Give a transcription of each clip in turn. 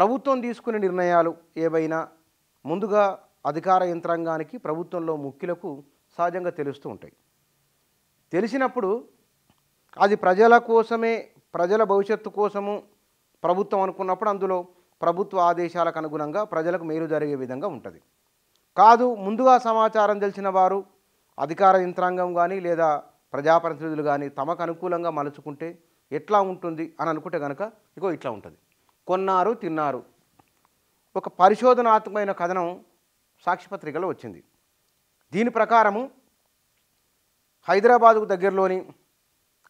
ప్రభుత్వం తీసుకునే నిర్ణయాలు ఏవైనా ముందుగా అధికార యంత్రాంగానికి ప్రభుత్వంలో ముఖ్యులకు సహజంగా తెలుస్తూ ఉంటాయి. తెలిసినప్పుడు అది ప్రజల కోసమే, ప్రజల భవిష్యత్తు కోసము ప్రభుత్వం అనుకున్నప్పుడు అందులో ప్రభుత్వ ఆదేశాలకు అనుగుణంగా ప్రజలకు మేలు జరిగే విధంగా ఉంటుంది. కాదు, ముందుగా సమాచారం తెలిసిన వారు అధికార యంత్రాంగం కానీ లేదా ప్రజాప్రతినిధులు కానీ తమకు అనుకూలంగా మలుచుకుంటే ఎట్లా ఉంటుంది అని అనుకుంటే కనుక ఇగో ఇట్లా ఉంటుంది. కొన్నారు, తిన్నారు. ఒక పరిశోధనాత్మకమైన కథనం సాక్షిపత్రికలో వచ్చింది. దీని ప్రకారము హైదరాబాదుకు దగ్గరలోని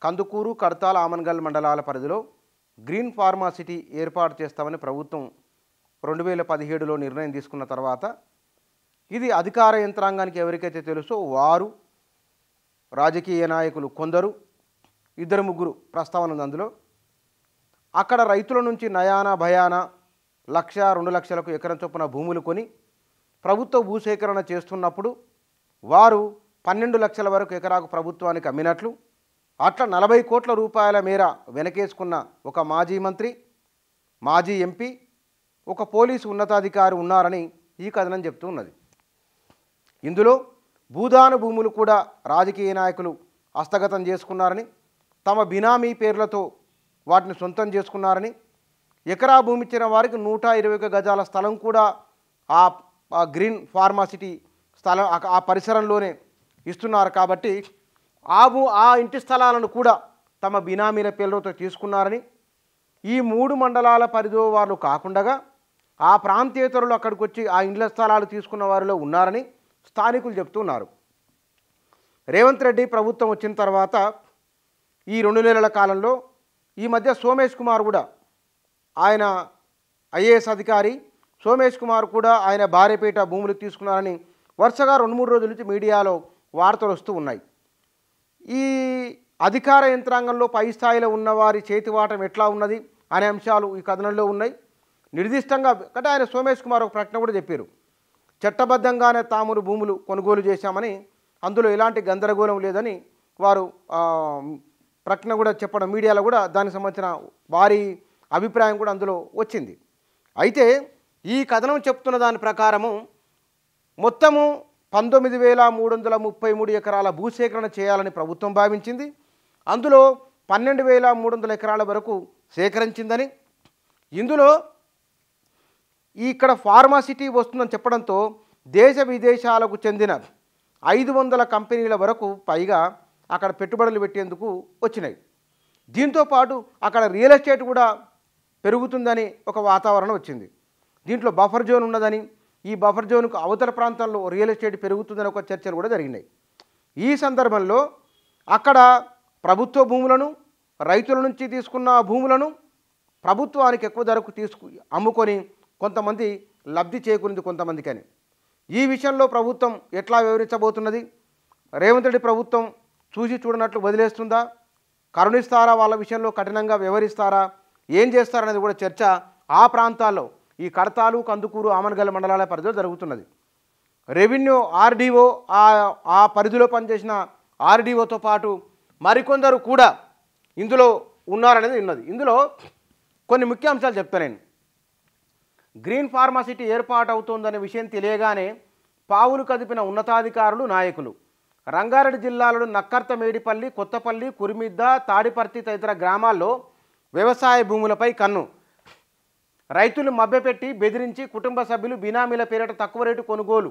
కందుకూరు, కడతాల, ఆమన్గల్ మండలాల పరిధిలో గ్రీన్ ఫార్మా సిటీ ఏర్పాటు చేస్తామని ప్రభుత్వం 2017లో నిర్ణయం తీసుకున్న తర్వాత ఇది అధికార యంత్రాంగానికి ఎవరికైతే తెలుసో వారు, రాజకీయ నాయకులు కొందరు, 2-3 ప్రస్తావన ఉంది అందులో. అక్కడ రైతుల నుంచి నయాన భయాన 1,00,000-2 లక్షలకు ఎకరం చొప్పున భూములు కొని ప్రభుత్వ భూసేకరణ చేస్తున్నప్పుడు వారు 12 లక్షల వరకు ఎకరాకు ప్రభుత్వానికి అమ్మినట్లు, అట్లా 40 కోట్ల రూపాయల మేర వెనకేసుకున్న ఒక మాజీ మంత్రి, మాజీ ఎంపీ, ఒక పోలీసు ఉన్నతాధికారి ఉన్నారని ఈ కథనం చెప్తూ ఉన్నది. ఇందులో భూదాన భూములు కూడా రాజకీయ నాయకులు హస్తగతం చేసుకున్నారని, తమ బినామీ పేర్లతో వాటిని సొంతం చేసుకున్నారని, ఎకరా భూమి ఇచ్చిన వారికి 121 గజాల స్థలం కూడా ఆ గ్రీన్ ఫార్మాసిటీ స్థలం ఆ పరిసరంలోనే ఇస్తున్నారు కాబట్టి ఆ ఇంటి స్థలాలను కూడా తమ బినామీల పేర్లతో తీసుకున్నారని, ఈ 3 మండలాల పరిధి వారు కాకుండా ఆ ప్రాంతేతరులు అక్కడికి వచ్చి ఆ ఇండ్ల స్థలాలు తీసుకున్న వారిలో ఉన్నారని స్థానికులు చెప్తున్నారు. రేవంత్ రెడ్డి ప్రభుత్వం వచ్చిన తర్వాత ఈ 2 నెలల కాలంలో ఈ మధ్య సోమేష్ కుమార్ కూడా, ఆయన ఐఏఎస్ అధికారి సోమేష్ కుమార్ కూడా ఆయన భార్యపేట భూములు తీసుకున్నారని వరుసగా 2-3 రోజుల నుంచి మీడియాలో వార్తలు వస్తూ ఉన్నాయి. ఈ అధికార యంత్రాంగంలో పై స్థాయిలో ఉన్నవారి చేతివాటం ఎట్లా ఉన్నది అనే అంశాలు ఈ కథనంలో ఉన్నాయి. నిర్దిష్టంగా అంటే ఆయన సోమేష్ కుమార్ ఒక ప్రకటన కూడా చెప్పారు. చట్టబద్ధంగానే తాము భూములు కొనుగోలు చేశామని, అందులో ఎలాంటి గందరగోళం లేదని వారు ప్రకటన కూడా చెప్పడం, మీడియాలో కూడా దానికి సంబంధించిన వారి అభిప్రాయం కూడా అందులో వచ్చింది. అయితే ఈ కథనం చెప్తున్న దాని ప్రకారము మొత్తము 19,333 ఎకరాల భూసేకరణ చేయాలని ప్రభుత్వం భావించింది. అందులో 12,300 ఎకరాల వరకు సేకరించిందని, ఇందులో ఇక్కడ ఫార్మాసిటీ వస్తుందని చెప్పడంతో దేశ విదేశాలకు చెందిన 500 కంపెనీల వరకు పైగా అక్కడ పెట్టుబడులు పెట్టేందుకు వచ్చినాయి. దీంతోపాటు అక్కడ రియల్ ఎస్టేట్ కూడా పెరుగుతుందని ఒక వాతావరణం వచ్చింది. దీంట్లో బఫర్ జోన్ ఉన్నదని, ఈ బఫర్ జోన్కు అవతల ప్రాంతాల్లో రియల్ ఎస్టేట్ పెరుగుతుందని ఒక చర్చలు కూడా జరిగినాయి. ఈ సందర్భంలో అక్కడ ప్రభుత్వ భూములను, రైతుల నుంచి తీసుకున్న భూములను ప్రభుత్వానికి ఎక్కువ ధరకు అమ్ముకొని కొంతమంది లబ్ధి చేకూరింది కొంతమందికని. ఈ విషయంలో ప్రభుత్వం ఎట్లా వివరించబోతున్నది? రేవంత్ రెడ్డి ప్రభుత్వం చూసి చూడనట్లు వదిలేస్తుందా? కరుణిస్తారా? వాళ్ళ విషయంలో కఠినంగా వ్యవహరిస్తారా? ఏం చేస్తారనేది కూడా చర్చ ఆ ప్రాంతాల్లో ఈ కడతాలు, కందుకూరు, ఆమన్గల్ మండలాల పరిధిలో జరుగుతున్నది. రెవెన్యూ ఆర్డీఓ ఆ పరిధిలో పనిచేసిన ఆర్డీఓతో పాటు మరికొందరు కూడా ఇందులో ఉన్నారనేది ఉన్నది. ఇందులో కొన్ని ముఖ్య అంశాలు చెప్తాను నేను. గ్రీన్ ఫార్మాసిటీ ఏర్పాటు అవుతోందనే విషయం తెలియగానే పావులు కదిపిన ఉన్నతాధికారులు, నాయకులు రంగారెడ్డి జిల్లాలో నక్కర్త, మేడిపల్లి, కొత్తపల్లి, కురిమిద్ద, తాడిపర్తి తదితర గ్రామాల్లో వ్యవసాయ భూములపై కన్ను. రైతులు మభ్యపెట్టి బెదిరించి కుటుంబ సభ్యులు బినామీల పేరిట తక్కువ రేటు కొనుగోలు.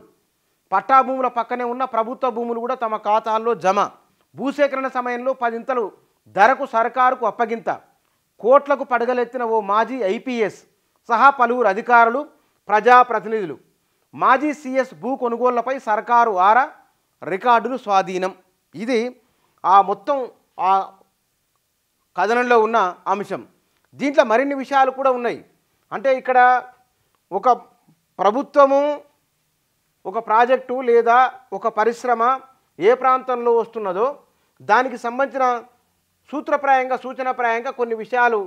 పట్టా భూముల పక్కనే ఉన్న ప్రభుత్వ భూములు కూడా తమ ఖాతాల్లో జమ. భూసేకరణ సమయంలో 10 ధరకు సర్కారుకు అప్పగింత. కోట్లకు పడగలెత్తిన ఓ మాజీ ఐపీఎస్ సహా పలువురు అధికారులు, ప్రజాప్రతినిధులు. మాజీ సీఎస్ భూ కొనుగోళ్లపై సర్కారు ఆరా, రికార్డులు స్వాధీనం. ఇది ఆ మొత్తం ఆ కథనంలో ఉన్న అంశం. దీంట్లో మరిన్ని విషయాలు కూడా ఉన్నాయి. అంటే ఇక్కడ ఒక ప్రభుత్వము, ఒక ప్రాజెక్టు లేదా ఒక పరిశ్రమ ఏ ప్రాంతంలో వస్తున్నదో దానికి సంబంధించిన సూత్రప్రాయంగా, సూచనప్రాయంగా కొన్ని విషయాలు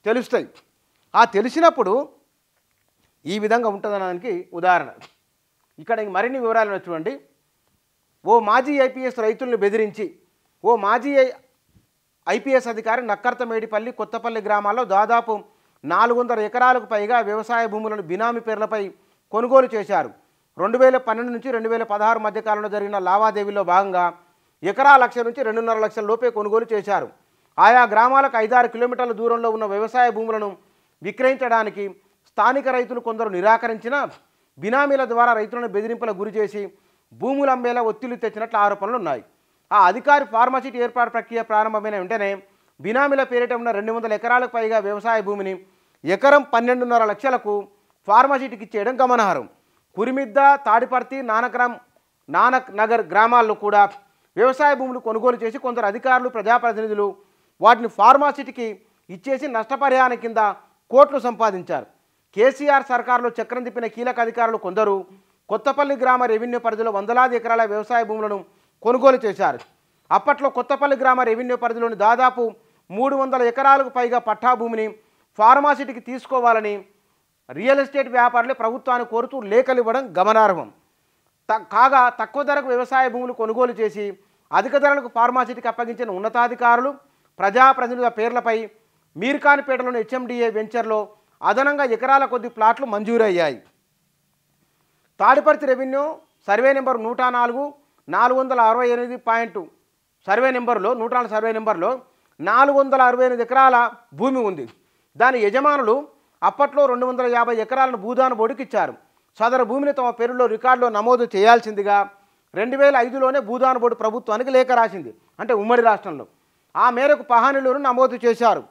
తెలుస్తాయి. ఆ తెలిసినప్పుడు ఈ విధంగా ఉంటుందనడానికి ఉదాహరణ. ఇక్కడ మరిన్ని వివరాలను చూడండి. ఓ మాజీ ఐపీఎస్ రైతులను బెదిరించి ఓ మాజీ ఐపీఎస్ అధికారి నక్కర్త, మేడిపల్లి, కొత్తపల్లి గ్రామాల్లో దాదాపు 400 ఎకరాలకు పైగా వ్యవసాయ భూములను బినామీ పేర్లపై కొనుగోలు చేశారు. 2012 నుంచి 2016 మధ్య కాలంలో జరిగిన లావాదేవీల్లో భాగంగా ఎకరా లక్ష నుంచి 2.5 లక్షల లోపే కొనుగోలు చేశారు. ఆయా గ్రామాలకు 5-6 కిలోమీటర్ల దూరంలో ఉన్న వ్యవసాయ భూములను విక్రయించడానికి స్థానిక రైతులు కొందరు నిరాకరించినా బినామీల ద్వారా రైతులను బెదిరింపులకు గురి చేసి భూములు అమ్మేలా ఒత్తిళ్లు తెచ్చినట్లు ఆరోపణలు ఉన్నాయి. ఆ అధికారి ఫార్మాసిటీ ఏర్పాటు ప్రక్రియ ప్రారంభమైన వెంటనే బినామీల పేరిట ఉన్న 200 ఎకరాలకు పైగా వ్యవసాయ భూమిని ఎకరం 12.5 లక్షలకు ఫార్మాసిటీకి ఇచ్చేయడం గమనార్హం. కురిమిద్ద, తాడిపర్తి, నానక్ నగర్ గ్రామాల్లో కూడా వ్యవసాయ భూములు కొనుగోలు చేసి కొందరు అధికారులు, ప్రజాప్రతినిధులు వాటిని ఫార్మాసిటీకి ఇచ్చేసి నష్టపరిహారం కింద కోట్లు సంపాదించారు. కేసీఆర్ సర్కారులో చక్రం తిప్పిన కీలక అధికారులు కొందరు కొత్తపల్లి గ్రామ రెవెన్యూ పరిధిలో వందలాది ఎకరాల వ్యవసాయ భూములను కొనుగోలు చేశారు. అప్పట్లో కొత్తపల్లి గ్రామ రెవెన్యూ పరిధిలోని దాదాపు 300 ఎకరాలకు పైగా పట్టా భూమిని ఫార్మాసిటీకి తీసుకోవాలని రియల్ ఎస్టేట్ వ్యాపారులు ప్రభుత్వాన్ని కోరుతూ లేఖలు ఇవ్వడం గమనార్హం. కాగా తక్కువ ధరకు వ్యవసాయ భూములు కొనుగోలు చేసి అధిక ధరలకు ఫార్మాసిటీకి అప్పగించిన ఉన్నతాధికారులు, ప్రజాప్రతినిధుల పేర్లపై మీర్ఖాన్పేటలోని HMDA వెంచర్లో అదనంగా ఎకరాల కొద్ది ప్లాట్లు మంజూరయ్యాయి. Tadiparthi revenue survey number 104 468 survey నెంబర్లో 104 సర్వే నెంబర్లో 468 ఎకరాల భూమి ఉంది. దాని యజమానులు అప్పట్లో 250 ఎకరాలను భూదాన బోర్డుకి ఇచ్చారు. సదరు భూమిని తమ పేరులో రికార్డులో నమోదు చేయాల్సిందిగా 2005లోనే భూదాన బోర్డు ప్రభుత్వానికి లేఖ రాసింది. అంటే ఉమ్మడి రాష్ట్రంలో. ఆ మేరకు పహానీలను నమోదు చేశారు.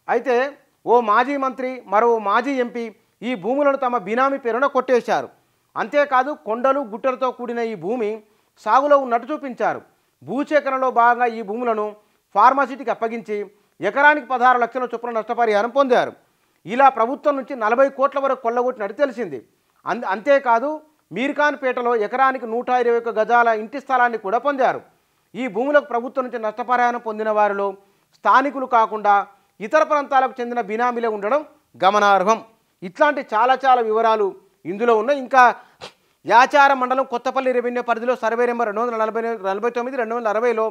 అయితే ఓ మాజీ మంత్రి, మరో మాజీ ఎంపీ ఈ భూములను తమ బినామీ పేరున కొట్టేశారు. అంతేకాదు కొండలు, గుట్టలతో కూడిన ఈ భూమి సాగులో ఉన్నట్టు చూపించారు. భూసేకరణలో భాగంగా ఈ భూములను ఫార్మాసిటీకి అప్పగించి ఎకరానికి 16 లక్షల చొప్పున నష్టపరిహారం పొందారు. ఇలా ప్రభుత్వం నుంచి 40 కోట్ల వరకు కొల్లగొట్టినట్టు తెలిసింది. అంతేకాదు మీర్ఖాన్పేటలో ఎకరానికి 121 గజాల ఇంటి స్థలాన్ని కూడా పొందారు. ఈ భూములకు ప్రభుత్వం నుంచి నష్టపరిహారం పొందిన వారిలో స్థానికులు కాకుండా ఇతర ప్రాంతాలకు చెందిన బినామీలే ఉండడం గమనార్హం. ఇట్లాంటి చాలా వివరాలు ఇందులో ఉన్నాయి. ఇంకా యాచారం మండలం కొత్తపల్లి రెవెన్యూ పరిధిలో సర్వే నెంబర్ 249-260లో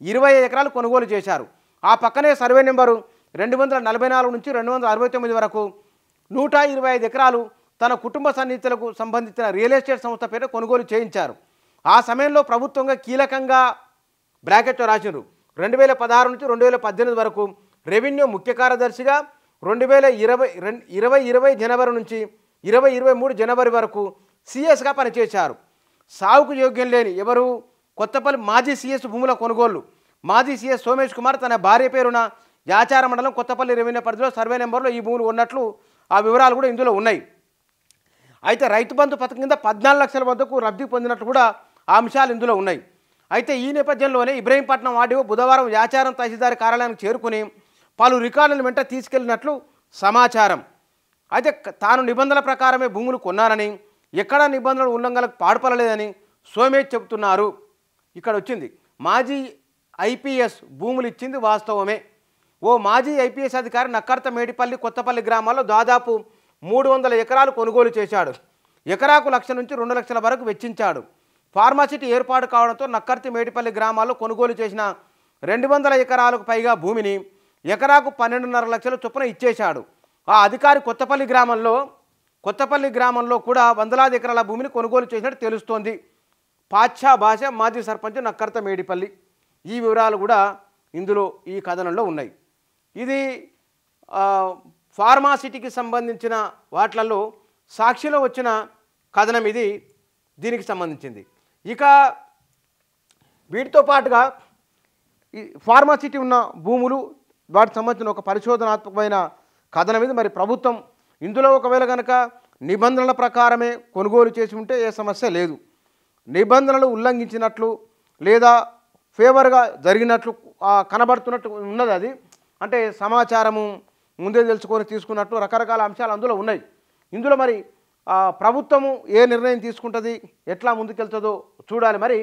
20 ఎకరాలు కొనుగోలు చేశారు. ఆ పక్కనే సర్వే నెంబరు 244 నుంచి 269 వరకు 125 ఎకరాలు తన కుటుంబ సన్నిహితులకు సంబంధించిన రియల్ ఎస్టేట్ సంస్థ పేరు కొనుగోలు చేయించారు. ఆ సమయంలో ప్రభుత్వంగా కీలకంగా బ్రాకెట్లో రాసినారు. 2016 నుంచి 2018 వరకు రెవెన్యూ ముఖ్య కార్యదర్శిగా, 2020 జనవరి నుంచి 2023 జనవరి వరకు సిఎస్గా పనిచేశారు. సాగుకు యోగ్యం లేని ఎవరు కొత్తపల్లి మాజీ సిఎస్ భూముల కొనుగోలు. మాజీ సిఎస్ సోమేష్ కుమార్ తన భార్య పేరున యాచార మండలం కొత్తపల్లి రెవెన్యూ పరిధిలో సర్వే నెంబర్లో ఈ భూములు ఉన్నట్లు ఆ వివరాలు కూడా ఇందులో ఉన్నాయి. అయితే రైతు బంధు పథకం కింద 14 లక్షల వద్దకు లబ్ధి పొందినట్లు కూడా ఆ అంశాలు ఇందులో ఉన్నాయి. అయితే ఈ నేపథ్యంలోనే ఇబ్రహీంపట్నం ఆర్డీఓ బుధవారం యాచారం తహసీల్దార్ కార్యాలయానికి చేరుకుని పలు రికార్డులను వెంట తీసుకెళ్లినట్లు సమాచారం. అయితే తాను నిబంధనల ప్రకారమే భూములు కొన్నారని, ఎక్కడా నిబంధనలు ఉల్లంఘనలకు పాల్పడలేదని సోమేష్ చెబుతున్నారు. ఇక్కడ వచ్చింది మాజీ ఐపీఎస్ భూములు ఇచ్చింది వాస్తవమే. ఓ మాజీ ఐపీఎస్ అధికారి నక్కర్త మేడిపల్లి కొత్తపల్లి గ్రామాల్లో దాదాపు 300 ఎకరాలు కొనుగోలు చేశాడు. ఎకరాకు 1 లక్ష నుంచి 2 లక్షల వరకు వెచ్చించాడు. ఫార్మాసిటీ ఏర్పాటు కావడంతో నక్కర్తి మేడిపల్లి గ్రామాల్లో కొనుగోలు చేసిన 200 ఎకరాలకు పైగా భూమిని ఎకరాకు 12.5 లక్షల చొప్పున ఇచ్చేశాడు. ఆ అధికారి కొత్తపల్లి గ్రామంలో కూడా వందలాది ఎకరాల భూమిని కొనుగోలు చేసినట్టు తెలుస్తోంది. పాచ్చా భాష మాజీ సర్పంచ్ నక్కర్త మేడిపల్లి. ఈ వివరాలు కూడా ఇందులో ఈ కథనంలో ఉన్నాయి. ఇది ఫార్మాసిటీకి సంబంధించిన వాట్లలో సాక్షిలో వచ్చిన కథనం ఇది దీనికి సంబంధించింది. ఇక వీటితో పాటుగా ఈ ఫార్మాసిటీ ఉన్న భూములు వాటికి సంబంధించిన ఒక పరిశోధనాత్మకమైన కథనం ఇది. మరి ప్రభుత్వం ఇందులో ఒకవేళ కనుక నిబంధనల ప్రకారమే కొనుగోలు చేసి ఉంటే ఏ సమస్య లేదు. నిబంధనలు ఉల్లంఘించినట్లు లేదా ఫేవర్గా జరిగినట్లు కనబడుతున్నట్టు ఉన్నది. అది అంటే సమాచారము ముందే తెలుసుకొని తీసుకున్నట్టు రకరకాల అంశాలు అందులో ఉన్నాయి. ఇందులో మరి ప్రభుత్వము ఏ నిర్ణయం తీసుకుంటుంది, ఎట్లా ముందుకెళ్తుందో చూడాలి మరి.